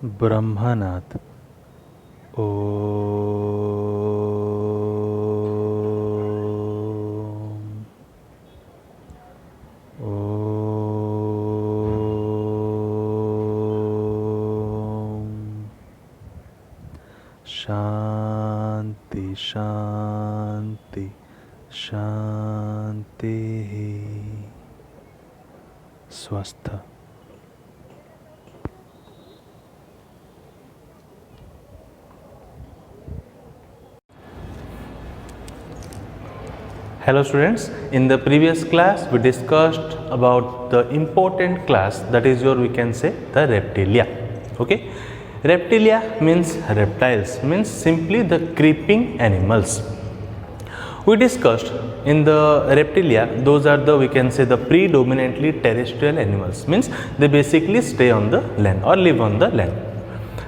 ब्रह्मनाथ ओ शांति शांति शांति स्वस्थ। Hello students, in the previous class we discussed about the important class, that is your, we can say, the reptilia. Okay, reptilia means reptiles, means simply the creeping animals. We discussed in the reptilia, those are the, we can say, the predominantly terrestrial animals, means they basically stay on the land or live on the land.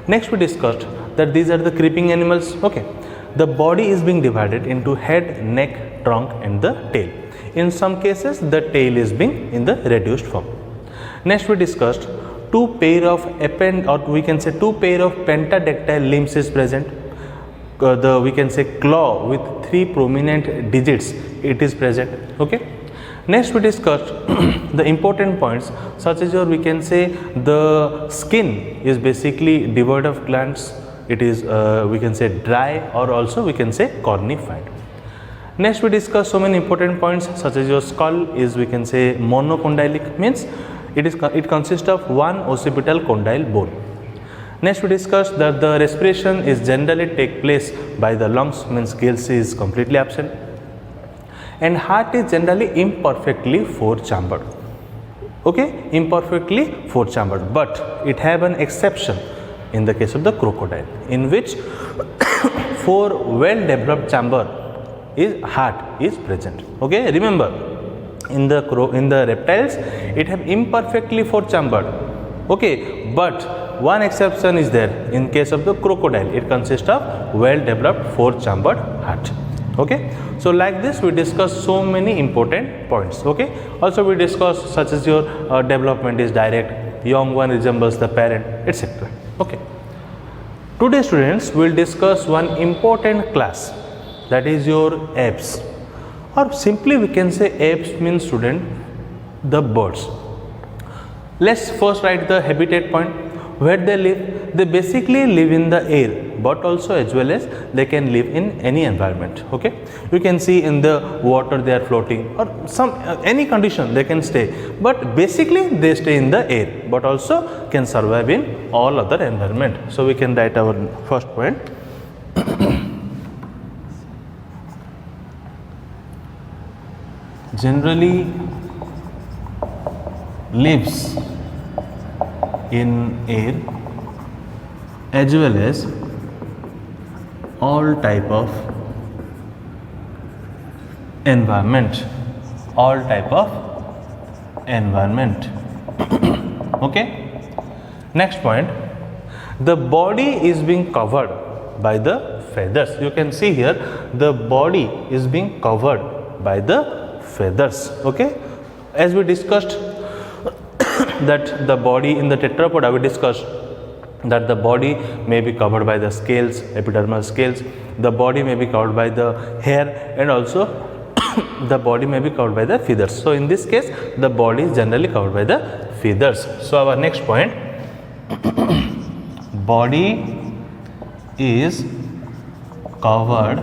Next we discussed that these are the creeping animals. Okay, the body is being divided into head, neck, trunk and the tail. In some cases the tail is being in the reduced form. Next we discussed two pair of two pair of pentadactyl limbs is present. We can say claw with 3 prominent digits, it is present. Okay. Next we discussed the important points such as we can say the skin is basically devoid of glands. It is we can say dry, or also we can say cornified. Next we discuss so many important points such as your skull is, we can say, monocondylic, means it consists of one occipital condyle bone. Next we discuss that the respiration is generally take place by the lungs, means gills is completely absent, and heart is generally imperfectly 4-chambered. Okay, imperfectly 4-chambered, but it have an exception in the case of the crocodile, in which 4 well developed chamber heart is present. Okay, remember in the reptiles it have imperfectly 4-chambered. Okay, but one exception is there. In case of the crocodile, it consists of well developed 4-chambered heart. Okay, so like this we discuss so many important points. Okay, also we discuss such as your development is direct, young one resembles the parent, etc. Okay, today students will discuss one important class, that is your apes, or simply we can say apes means student the birds. Let's first write the habitat point. Where they live, they basically live in the air, but also as well as they can live in any environment. Okay, you can see in the water they are floating, or some any condition they can stay, but basically they stay in the air, but also can survive in all other environment. So we can write our first point. Generally lives in air as well as all type of environment, Okay, next point, the body is being covered by the feathers. You can see here the body is being covered by the feathers. Okay, as we discussed that the body in the tetrapoda, we discussed that the body may be covered by the scales, epidermal scales, the body may be covered by the hair, and also the body may be covered by the feathers. So in this case the body is generally covered by the feathers. So our next point, body is covered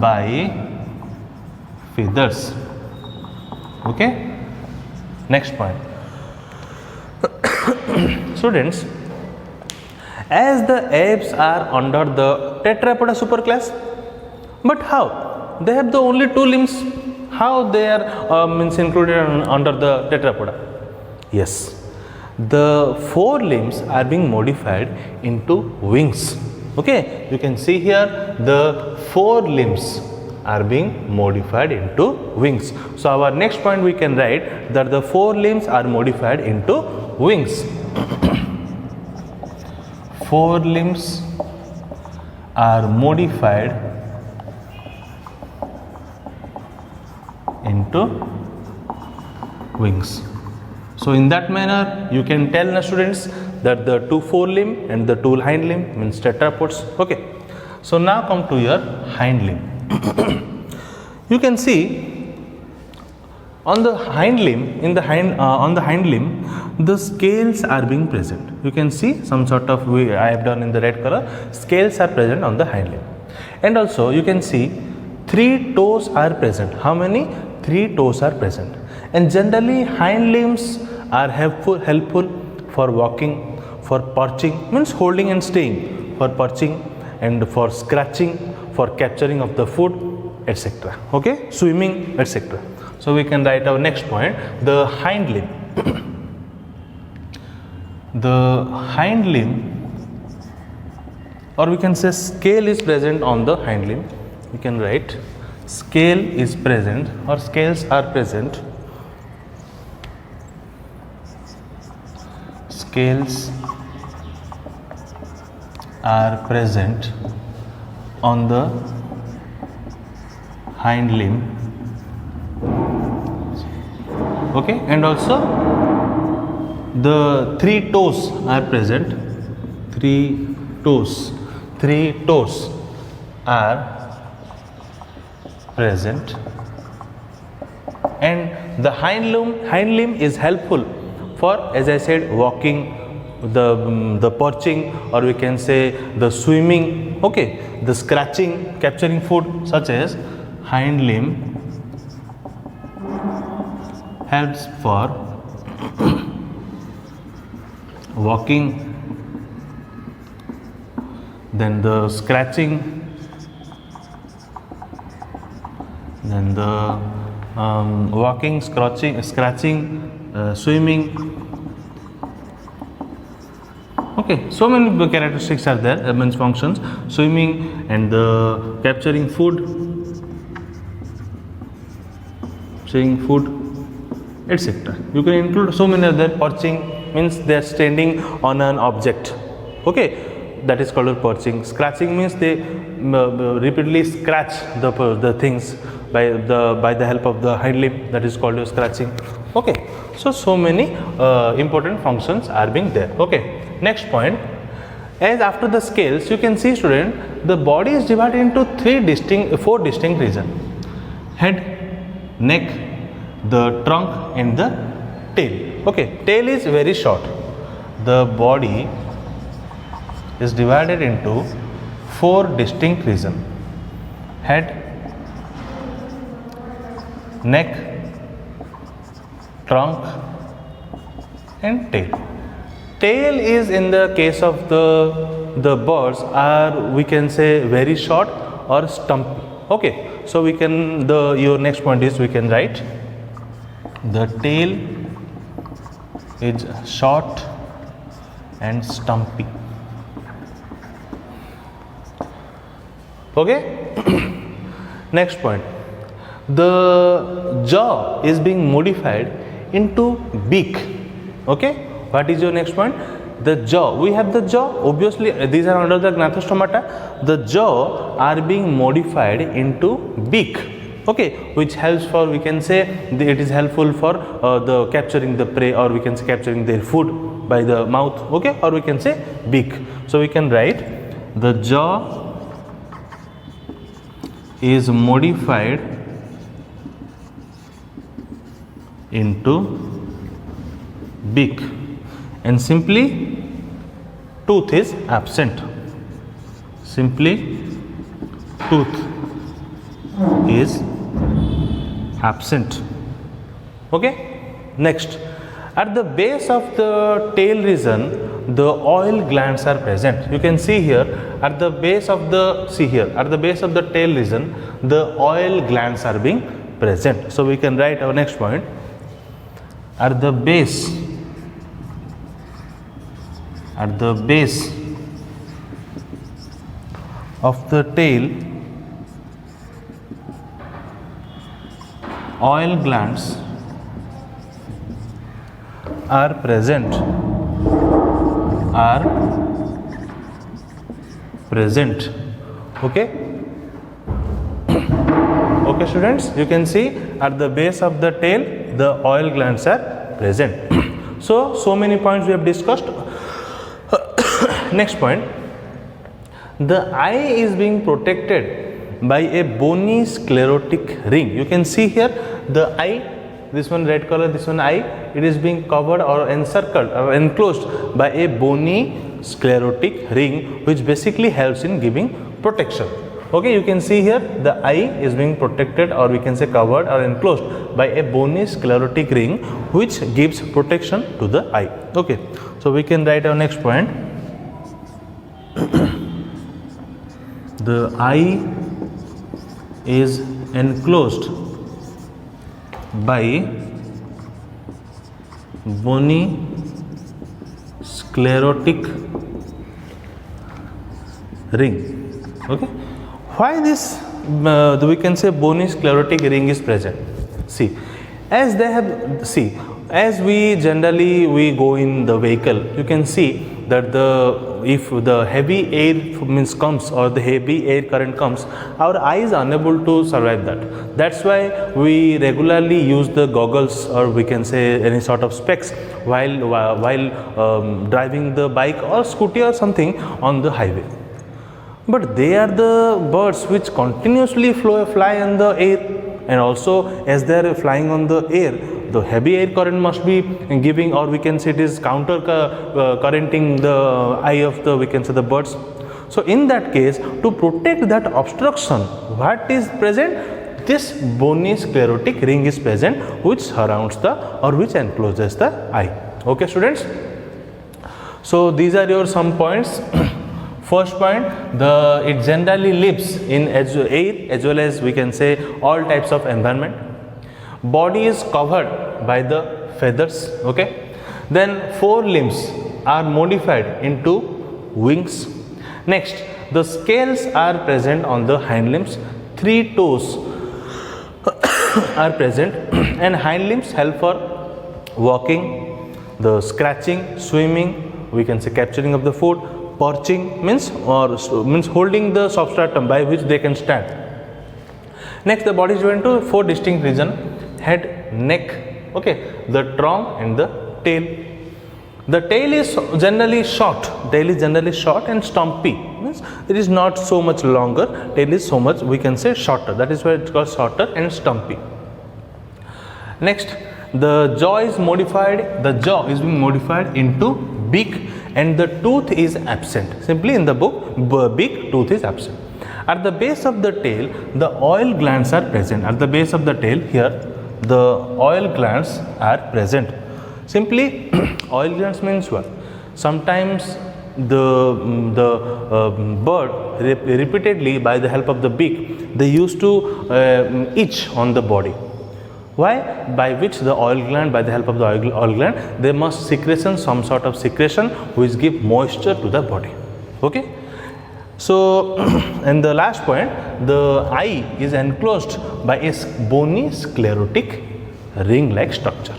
by feathers. Okay, next point. Students, as the apes are under the tetrapoda superclass, but how they have the only 2 limbs, how they are means included under the tetrapoda? Yes, the 4 limbs are being modified into wings. Okay, you can see here the 4 limbs are being modified into wings. So our next point we can write that the 4 limbs are modified into wings. 4 limbs are modified into wings. So in that manner you can tell the students that the two forelimb and the two hind limb means tetrapods. Okay, so now come to your hind limb. You can see on the hind limb, on the hind limb, the scales are being present. You can see some sort of I have done in the red color. Scales are present on the hind limb, and also you can see 3 toes are present. How many? 3 toes are present. And generally hind limbs are helpful for walking, for perching, means holding and staying, for perching and for scratching, for capturing of the food, etc. Okay, swimming, etc. So we can write our next point, the hind limb. The hind limb, or we can say scale is present on the hind limb. We can write scale is present, or scales are present. Scales are present on the hind limb. Okay, and also the 3 toes are present. 3 toes are present, and the hind limb is helpful for, as I said, walking, the perching, or we can say the swimming. Okay, the scratching, capturing food, such as hind limb helps for walking, then the scratching, then the walking, scratching, swimming. Okay, so many characteristics are there, means functions, swimming and the capturing food, etc. You can include so many other. Perching means they are standing on an object. Okay, that is called perching. Scratching means they repeatedly scratch the things by the help of the hind limb. That is called scratching. Okay, so many important functions are being there. Okay, next point, as after the scales, you can see, student, the body is divided into 4 distinct regions: head, neck, the trunk and the tail. Okay, tail is very short. The body is divided into 4 distinct regions: head, neck, trunk and tail. Tail is, in the case of the birds, are, we can say, very short or stumpy. Okay, so we can, your next point is, we can write the tail is short and stumpy. Okay. Next point, the jaw is being modified into beak. Okay, what is your next point? The jaw, we have the jaw, obviously these are under the gnathostomata. The jaw are being modified into beak. Okay, which helps for, we can say, it is helpful for the capturing the prey, or we can say capturing their food by the mouth. Okay, or we can say beak. So we can write the jaw is modified into beak, and simply tooth is absent. Simply tooth is absent. Okay. Next, at the base of the tail region, the oil glands are present. You can see here, at the base of the, at the base of the tail region, the oil glands are being present. So we can write our next point, at the base of the tail, oil glands are present. Okay. Okay, students, you can see at the base of the tail the oil glands are present. So many points we have discussed. Next point, the eye is being protected by a bony sclerotic ring. You can see here the eye, this one red color, this one eye, it is being covered or encircled or enclosed by a bony sclerotic ring, which basically helps in giving protection. Okay, you can see here the eye is being protected, or we can say covered or enclosed by a bony sclerotic ring, which gives protection to the eye. Okay, so we can write our next point. The eye is enclosed by bony sclerotic ring. Okay, why this we can say bony sclerotic ring is present? See, as they have, see, as we generally we go in the vehicle, you can see that if the heavy air means comes, or the heavy air current comes, our eye is unable to survive that. That's why we regularly use the goggles, or we can say any sort of specs while driving the bike or scooty or something on the highway. But they are the birds which continuously fly in the air, and also as they are flying on the air, the heavy air current must be giving, or we can say it is counter currenting the eye of the, we can say, the birds. So in that case, to protect that obstruction, what is present? This bony sclerotic ring is present, which surrounds the, or which encloses the eye. Okay, students. So these are your some points. First point, it generally lives in air as well as we can say all types of environment. Body is covered by the feathers. Okay, then four limbs are modified into wings. Next, the scales are present on the hind limbs. 3 toes are present, and hind limbs help for walking, the scratching, swimming, we can say capturing of the food, perching means holding the substratum by which they can stand. Next, the body is divided into 4 distinct regions: head, neck, okay, the trunk and the tail. The tail is generally short. Tail is generally short and stumpy. Means it is not so much longer. Tail is so much, we can say, shorter. That is why it's called shorter and stumpy. Next, the jaw is modified. The jaw is being modified into beak, and the tooth is absent. Simply in the book, beak, tooth is absent. At the base of the tail, the oil glands are present. At the base of the tail, here, the oil glands are present. Simply, oil glands means what? Sometimes the bird repeatedly, by the help of the beak, they used to itch on the body. Why? By which the oil gland, by the help of the oil gland, they must secretion some sort of secretion which give moisture to the body. Okay. So, and the last point, the eye is enclosed by a bony sclerotic ring-like structure.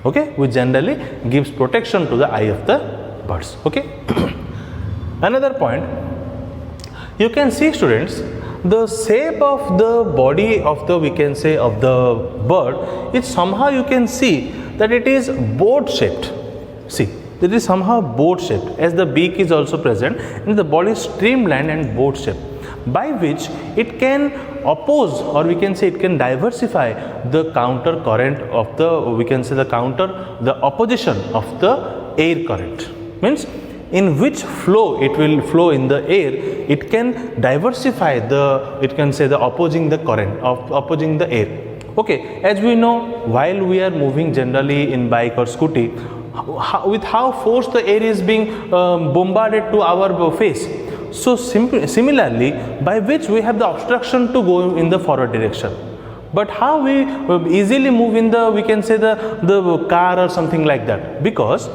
Okay, which generally gives protection to the eye of the birds. Okay. Another point, you can see, students, the shape of the body of the, we can say, of the bird, is somehow you can see that it is boat shaped. See, it is somehow boat shaped, as the beak is also present, and the body is streamlined and boat shaped, by which it can oppose, or we can say it can diversify the counter current of the, we can say, the opposition of the air current. Means in which flow it will flow in the air, it can diversify the, it can say, the opposing the current of opposing the air. Okay, as we know, while we are moving generally in bike or scooty, with how force the air is being bombarded to our face. So similarly, by which we have the obstruction to go in the forward direction. But how we easily move in the, we can say, the car or something like that? Because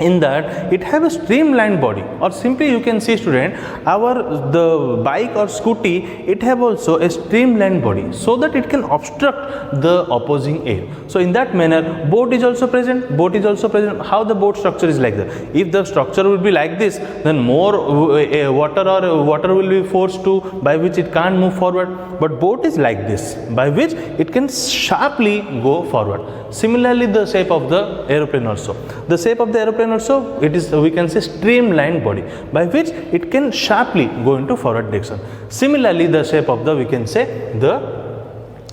in that it have a streamlined body, or simply you can see student, the bike or scooty, it have also a streamlined body so that it can obstruct the opposing air. So in that manner boat is also present. How the boat structure is like that? If the structure will be like this, then more water will be forced to, by which it can't move forward. But boat is like this, by which it can sharply go forward. Similarly, the shape of the aeroplane also. The shape of the aeroplane also, it is, we can say, streamlined body, by which it can sharply go into forward direction. Similarly, the shape of the, we can say, the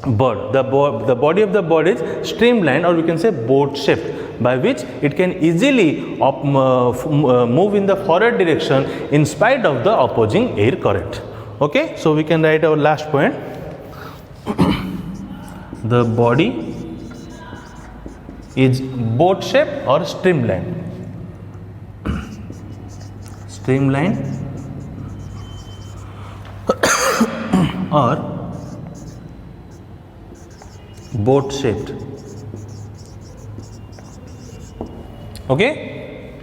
bird. The body of the bird is streamlined, or we can say boat shaped, by which it can easily move in the forward direction in spite of the opposing air current. Okay, so we can write our last point. The body is boat shaped or streamlined. Streamlined or boat shaped. Okay.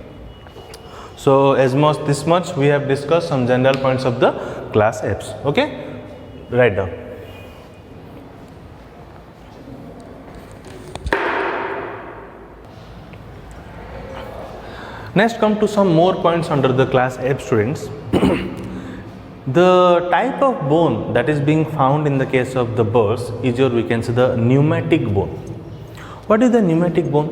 So as much this much we have discussed some general points of the class F's. Okay, write down. Next, come to some more points under the class F, students. The type of bone that is being found in the case of the birds is your, we can say, the pneumatic bone. What is the pneumatic bone?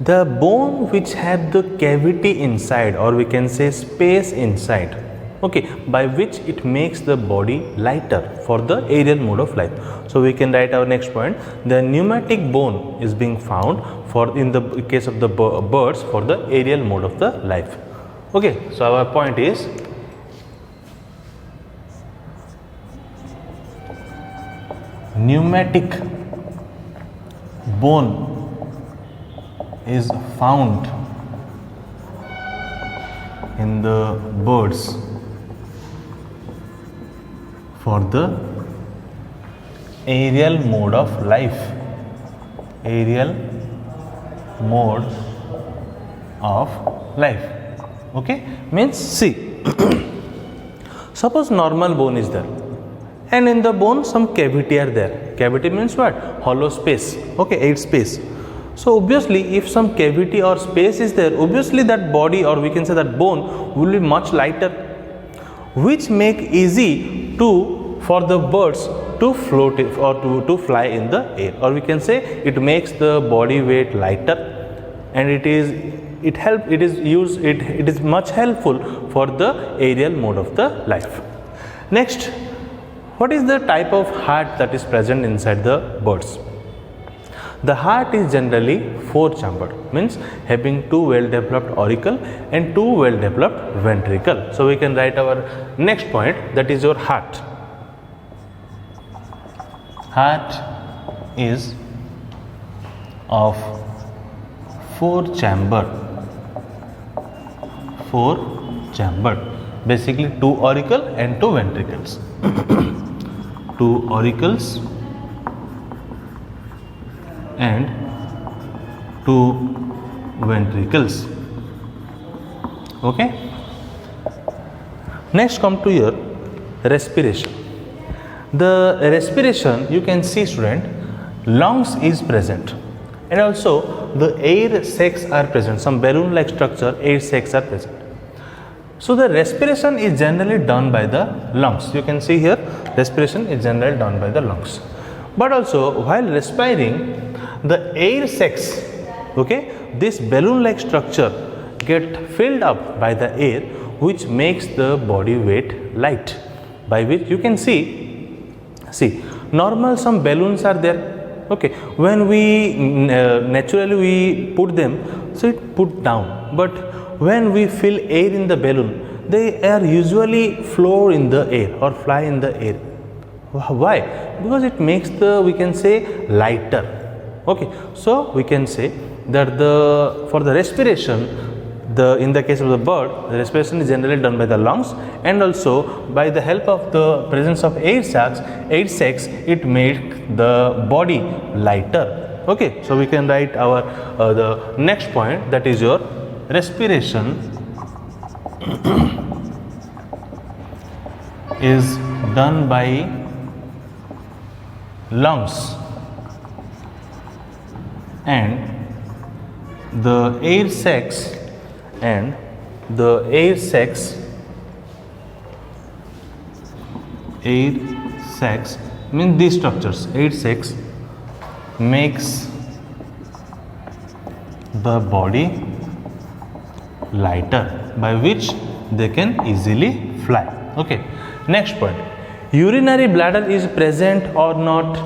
The bone which have the cavity inside, or we can say space inside, okay, by which it makes the body lighter for the aerial mode of life. So we can write our next point. The pneumatic bone is being found for, in the case of the birds, for the aerial mode of the life. Okay, so our point is pneumatic bone is found in the birds for the aerial mode of life. Aerial mode of life. Okay, means see, suppose normal bone is there, and in the bone some cavity are there. Cavity means what? Hollow space. Okay, air space. So obviously if some cavity or space is there, obviously that body, or we can say that bone, will be much lighter, which make easy to for the birds to float or to fly in the air, or we can say it makes the body weight lighter, and it is much helpful for the aerial mode of the life. Next, what is the type of heart that is present inside the birds? The heart is generally 4-chambered, means having 2 well developed auricle and 2 well developed ventricle. So we can write our next point, that is your heart. Heart is of 4-chambered, basically 2 auricle and 2 ventricles. 2 auricles and 2 ventricles. Okay. Next, come to your respiration. The respiration, you can see, student, lungs is present, and also the air sacs are present. Some balloon like structure, air sacs are present. So the respiration is generally done by the lungs. You can see here, respiration is generally done by the lungs. But also while respiring, the air sacs, okay, this balloon like structure get filled up by the air, which makes the body weight light, by which you can see normal some balloons are there, okay, when we naturally we put them, so it put down, but when we fill air in the balloon, they are usually float in the air or fly in the air. Why? Because it makes the, we can say, lighter. Okay, so we can say that for the respiration, in the case of the bird, the respiration is generally done by the lungs, and also by the help of the presence of air sacs, it makes the body lighter. Okay, so we can write our the next point, that is your respiration is done by lungs and the air sacs means these structures, air sacs makes the body lighter, by which they can easily fly. Okay, next point, urinary bladder is present or not?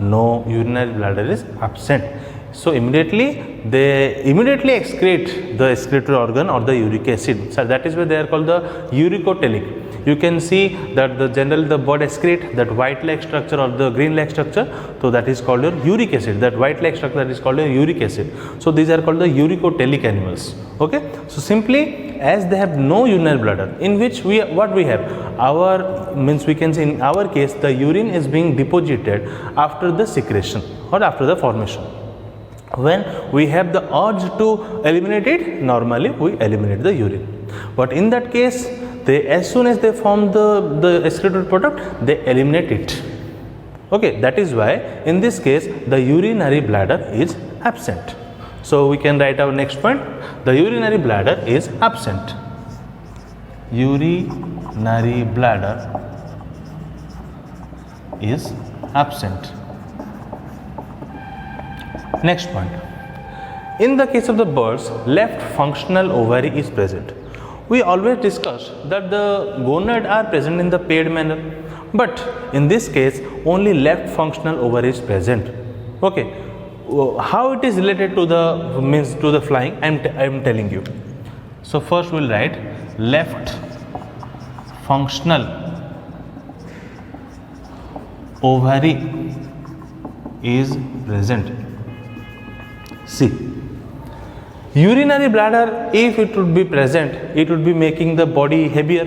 No, urinary bladder is absent. So they immediately excrete the excretory organ or the uric acid. So that is why they are called the uricotelic. You can see that generally the body excrete that white-like structure or the green-like structure. So that is called your uric acid. That white-like structure, that is called a uric acid. So these are called the uricotelic animals. Okay. So simply as they have no urinary bladder, in which we have we can say in our case the urine is being deposited after the secretion or after the formation. When we have the urge to eliminate it, normally we eliminate the urine. But in that case, as soon as they form the excretory product, they eliminate it. Okay, that is why in this case the urinary bladder is absent. So we can write our next point. The urinary bladder is absent. Urinary bladder is absent. Next point. In the case of the birds, left functional ovary is present. We always discuss that the gonad are present in the paired manner, but in this case only left functional ovary is present. Okay, how it is related to the flying? I am telling you. So first we will write left functional ovary is present. See, urinary bladder, if it would be present, it would be making the body heavier.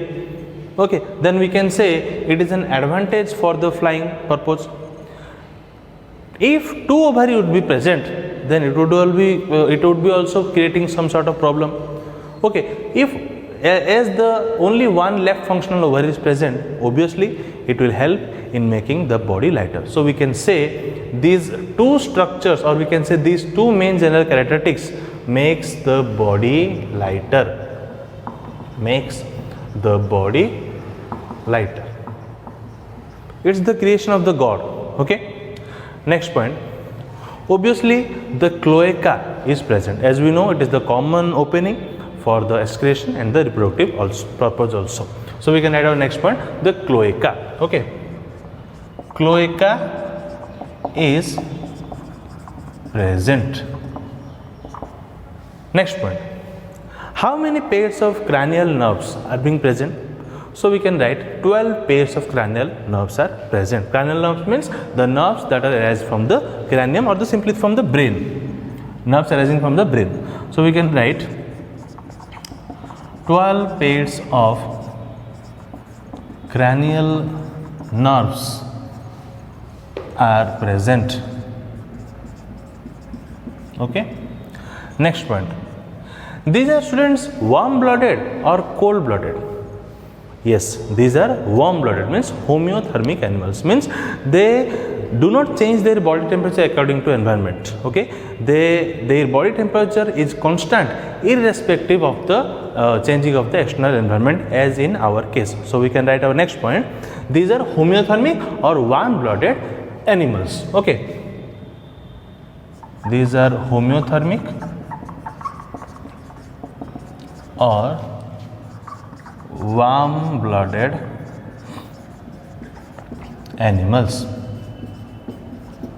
Okay, then we can say it is an advantage for the flying purpose. If two ovary would be present, then it would be also creating some sort of problem. Okay, as the only one left functional ovary is present, obviously it will help in making the body lighter. So we can say these two structures, or we can say these two main general characteristics makes the body lighter. Makes the body lighter. It's the creation of the God. Okay. Next point. Obviously, the cloaca is present. As we know, it is the common opening for the excretion and the reproductive purpose also. So we can write our next point, the cloaca. Okay. Cloaca is present. Next point. How many pairs of cranial nerves are being present? So we can write 12 pairs of cranial nerves are present. Cranial nerves means the nerves that are arising from the cranium or simply from the brain. Nerves arising from the brain. So we can write 12 pairs of cranial nerves are present. Okay. Next point. These are students warm-blooded or cold-blooded? Yes, these are warm-blooded, means homeothermic animals, means they do not change their body temperature according to environment. Okay, their body temperature is constant irrespective of the changing of the external environment, as in our case. So we can write our next point. These are homeothermic or warm-blooded animals. Okay, these are homeothermic or warm-blooded animals.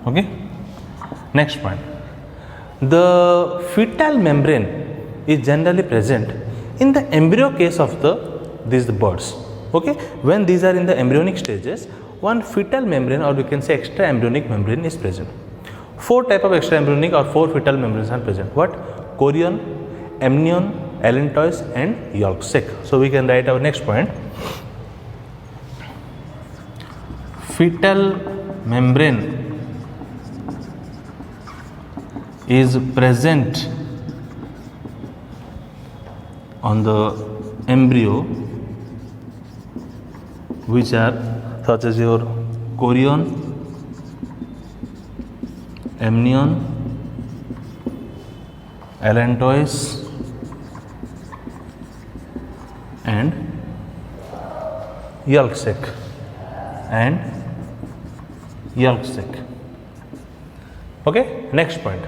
Okay. Next point. The fetal membrane is generally present in the embryo case of these birds. Okay. When these are in the embryonic stages, one fetal membrane, or we can say extra embryonic membrane, is present. 4 type of extra embryonic or 4 fetal membranes are present. What? Chorion, amnion, allantois and yolk sac. So we can write our next point. Fetal membrane is present on the embryo, which are such as your chorion, amnion, allantois and yolk sac Okay, next point.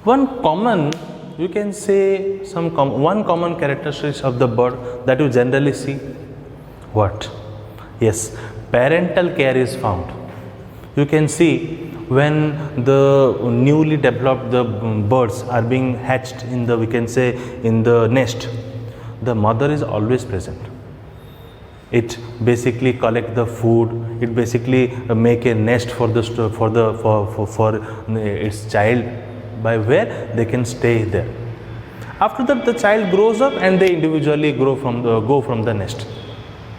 One common, you can say one common characteristic of the bird that you generally see. What? Yes, parental care is found. You can see when the newly developed the birds are being hatched in the, we can say, in the nest, the mother is always present. It basically collect the food. It basically make a nest for its child, by where they can stay there. After that, the child grows up and they individually go from the nest.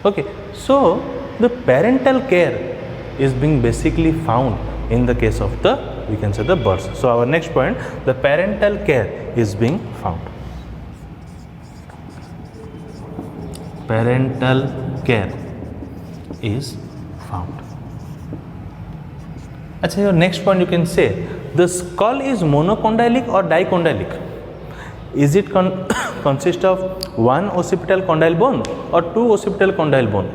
Okay, so the parental care is being basically found in the case of the, we can say, the birds. So our next point, the parental care is being found. Parental care is found. Achha, your next point, you can say the skull is monocondylic or dicondylic. Is it consist of one occipital condyle bone or two occipital condyle bone?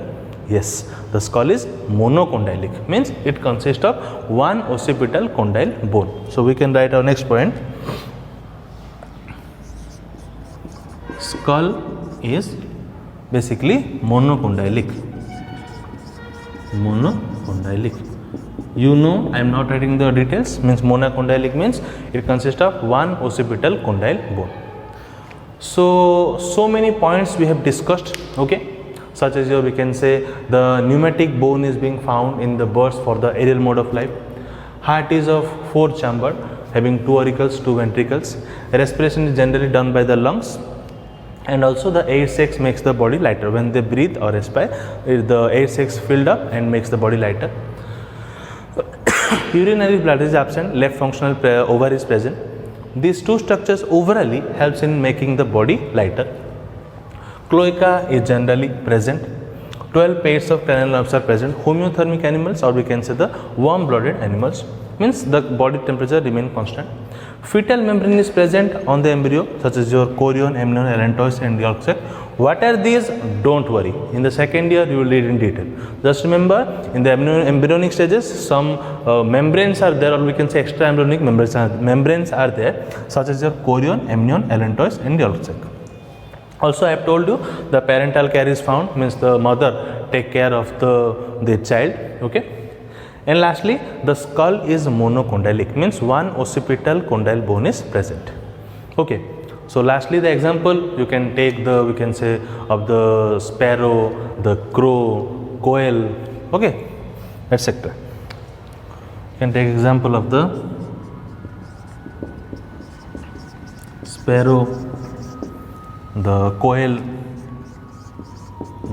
Yes, the skull is monocondylic, means it consists of one occipital condyle bone. So we can write our next point. Skull is basically monocondylic. You know, I am not writing the details, means monocondylic means it consists of one occipital condyle bone. So many points we have discussed, okay, such as we can say the pneumatic bone is being found in the birds for the aerial mode of life. Heart is of 4 chamber, having 2 auricles, 2 ventricles. Respiration is generally done by the lungs, and also the air sacs makes the body lighter. When they breathe or respire, the air sacs filled up and makes the body lighter. Urinary bladder is absent, left functional ovar is present. These two structures overally helps in making the body lighter. Cloaca is generally present. 12 pairs of cranial nerves are present. Homeothermic animals, or we can say the warm-blooded animals, means the body temperature remain constant. Fetal membrane is present on the embryo, such as your chorion, amnion, allantois and yolk sac. What are these? Don't worry. In the second year, you will read in detail. Just remember, in the embryonic stages, some membranes are there, or we can say extra embryonic membranes are there, such as your chorion, amnion, allantois and yolk sac. Also, I have told you the parental care is found, means the mother take care of the child. Okay. And lastly, the skull is monocondylic, means one occipital condyle bone is present. Okay. So lastly, the example you can take the, we can say, of the sparrow, the crow, quail, okay, etc. You can take example of the sparrow, the quail,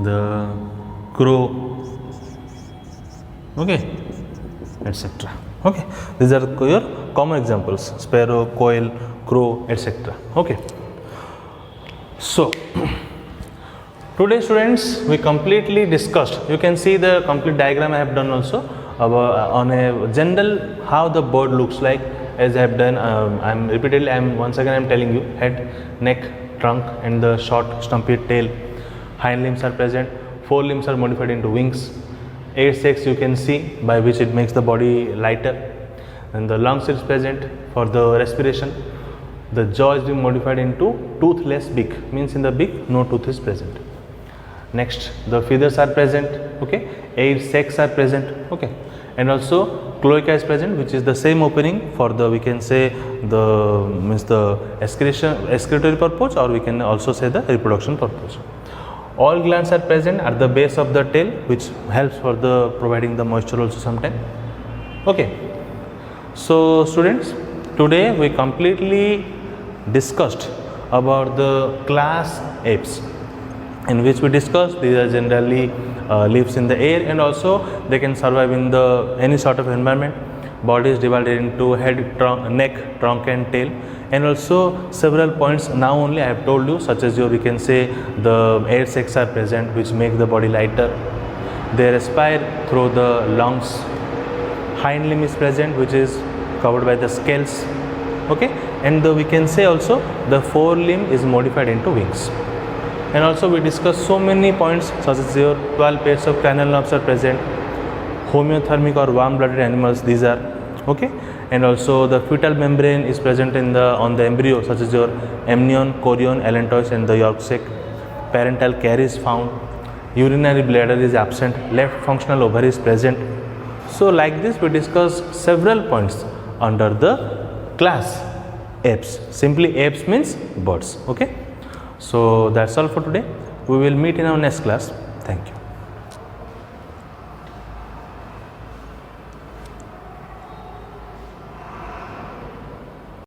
the crow, okay, etc. Okay, these are your common examples: sparrow, quail, crow, etc. Okay. So today, students, we completely discussed. You can see the complete diagram I have done also on a general how the bird looks like. As I have done, once again I am telling you: head, neck, trunk, and the short stumpy tail. Hind limbs are present. Forelimbs are modified into wings. Air sacs you can see, by which it makes the body lighter. And the lungs is present for the respiration. The jaw is being modified into toothless beak, means in the beak no tooth is present. Next, the feathers are present, okay. Air sacs are present, okay. And also cloaca is present, which is the same opening for the, we can say, the means the excretory purpose, or we can also say the reproduction purpose. All glands are present at the base of the tail, which helps for the providing the moisture also sometime. Okay. So students, today we completely discussed about the class apes, in which we discussed these are generally lives in the air, and also they can survive in the any sort of environment. Body is divided into head, neck, trunk and tail. and also several points now only I have told you, such as your we can say the air sacs are present which make the body lighter. They respire through the lungs. Hind limb is present which is covered by the scales. Okay, and we can say also the forelimb is modified into wings. And also we discussed so many points, such as your 12 pairs of cranial nerves are present, homeothermic or warm blooded animals these are. Okay, and also the fetal membrane is present in the on the embryo, such as your amnion, chorion, allantois and the yolk sac. Parental care is found. Urinary bladder is absent. Left functional ovary is present. So like this we discussed several points under the class apes. Simply apes means birds. Okay, so that's all for today. We will meet in our next class. Thank you.